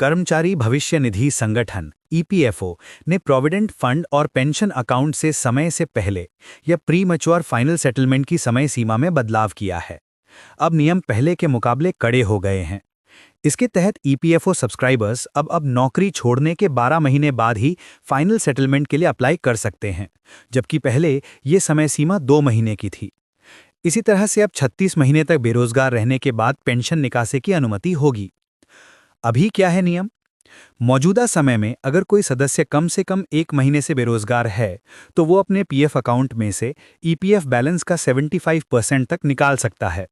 कर्मचारी भविष्य निधि संगठन ईपीएफओ ने प्रोविडेंट फंड और पेंशन अकाउंट से समय से पहले या प्री मैच्योर फाइनल सेटलमेंट की समय सीमा में बदलाव किया है। अब नियम पहले के मुकाबले कड़े हो गए हैं। इसके तहत ईपीएफओ सब्सक्राइबर्स अब नौकरी छोड़ने के 12 महीने बाद ही फाइनल सेटलमेंट के लिए अप्लाई कर सकते हैं, जबकि पहले ये समय सीमा 2 महीने की थी। इसी तरह से अब 36 महीने तक बेरोजगार रहने के बाद पेंशन निकासी की अनुमति होगी। अभी क्या है नियम? मौजूदा समय में अगर कोई सदस्य कम से कम 1 महीने से बेरोजगार है, तो वो अपने पीएफ अकाउंट में से ईपीएफ बैलेंस का 75% तक निकाल सकता है।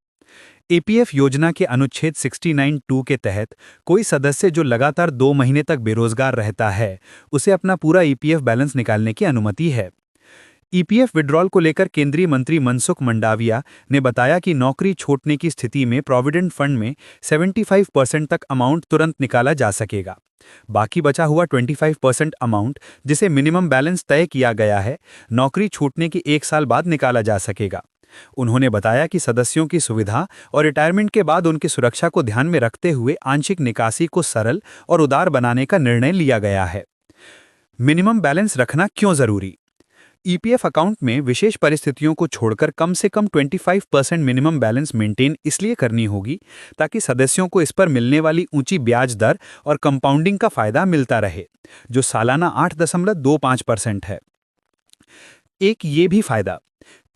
एपीएफ योजना के अनुच्छेद 69(2) के तहत कोई सदस्य जो लगातार 2 महीने तक बेरोजगार रहता है, उसे अपना पूरा ईपीएफ बैलेंस निकालने की अनुमति है। ईपीएफ विड्रॉल को लेकर केंद्रीय मंत्री मनसुख मंडाविया ने बताया कि नौकरी छोड़ने की स्थिति में प्रोविडेंट फंड में 75% तक अमाउंट तुरंत निकाला जा सकेगा। बाकी बचा हुआ 25% अमाउंट, जिसे मिनिमम बैलेंस तय किया गया है, नौकरी छूटने के 1 साल बाद निकाला जा सकेगा। उन्होंने बताया कि सदस्यों की सुविधा और रिटायरमेंट के बाद उनकी सुरक्षा को ध्यान में रखते हुए आंशिक निकासी को सरल और उदार बनाने का निर्णय लिया गया है। मिनिमम बैलेंस रखना क्यों जरूरी? ईपीएफ अकाउंट में विशेष परिस्थितियों को छोड़कर कम से कम 25% मिनिमम बैलेंस मेंटेन इसलिए करनी होगी ताकि सदस्यों को इस पर मिलने वाली ऊंची ब्याज दर और कंपाउंडिंग का फायदा मिलता रहे, जो सालाना 8.25% है। एक ये भी फायदा,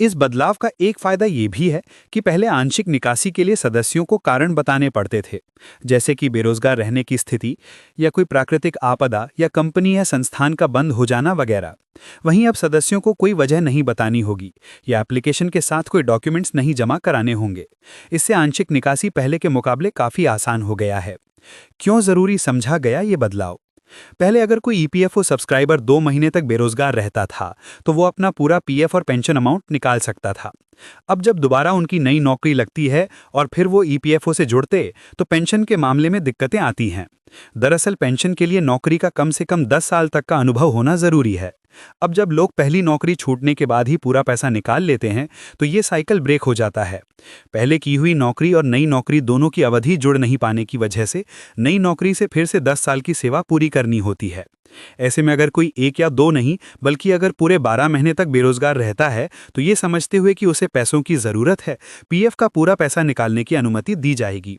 इस बदलाव का एक फायदा ये भी है कि पहले आंशिक निकासी के लिए सदस्यों को कारण बताने पड़ते थे, जैसे कि बेरोजगार रहने की स्थिति या कोई प्राकृतिक आपदा या कंपनी या संस्थान का बंद हो जाना वगैरह। वहीं अब सदस्यों को कोई वजह नहीं बतानी होगी या एप्लीकेशन के साथ कोई डॉक्यूमेंट्स नहीं जमा कराने होंगे। इससे आंशिक निकासी पहले के मुकाबले काफ़ी आसान हो गया है। क्यों ज़रूरी समझा गया ये बदलाव? पहले अगर कोई ईपीएफओ सब्सक्राइबर 2 महीने तक बेरोजगार रहता था, तो वो अपना पूरा पीएफ और पेंशन अमाउंट निकाल सकता था। अब जब दोबारा उनकी नई नौकरी लगती है और फिर वो ईपीएफओ से जुड़ते, तो पेंशन के मामले में दिक्कतें आती हैं। दरअसल पेंशन के लिए नौकरी का कम से कम 10 साल तक का अनुभव होना जरूरी है। अब जब लोग पहली नौकरी छूटने के बाद ही पूरा पैसा निकाल लेते हैं, तो ये साइकिल ब्रेक हो जाता है। पहले की हुई नौकरी और नई नौकरी दोनों की अवधि जुड़ नहीं पाने की वजह से नई नौकरी से फिर से 10 साल की सेवा पूरी करनी होती है। ऐसे में अगर कोई 1 या 2 नहीं, बल्कि अगर पूरे 12 महीने तक बेरोजगार रहता है, तो ये समझते हुए कि उसे पैसों की जरूरत है, पीएफ का पूरा पैसा निकालने की अनुमति दी जाएगी।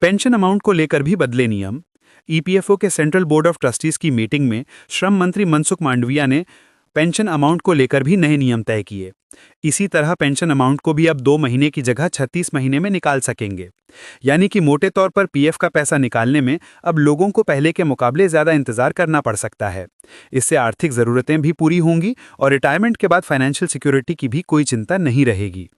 पेंशन अमाउंट को लेकर भी बदले नियम। ईपीएफओ के सेंट्रल बोर्ड ऑफ ट्रस्टीज की मीटिंग में श्रम मंत्री मनसुख मांडविया ने पेंशन अमाउंट को लेकर भी नए नियम तय किए। इसी तरह पेंशन अमाउंट को भी अब 2 महीने की जगह 36 महीने में निकाल सकेंगे। यानी कि मोटे तौर पर पीएफ का पैसा निकालने में अब लोगों को पहले के मुकाबले ज़्यादा इंतजार करना पड़ सकता है। इससे आर्थिक ज़रूरतें भी पूरी होंगी और रिटायरमेंट के बाद फाइनेंशियल सिक्योरिटी की भी कोई चिंता नहीं रहेगी।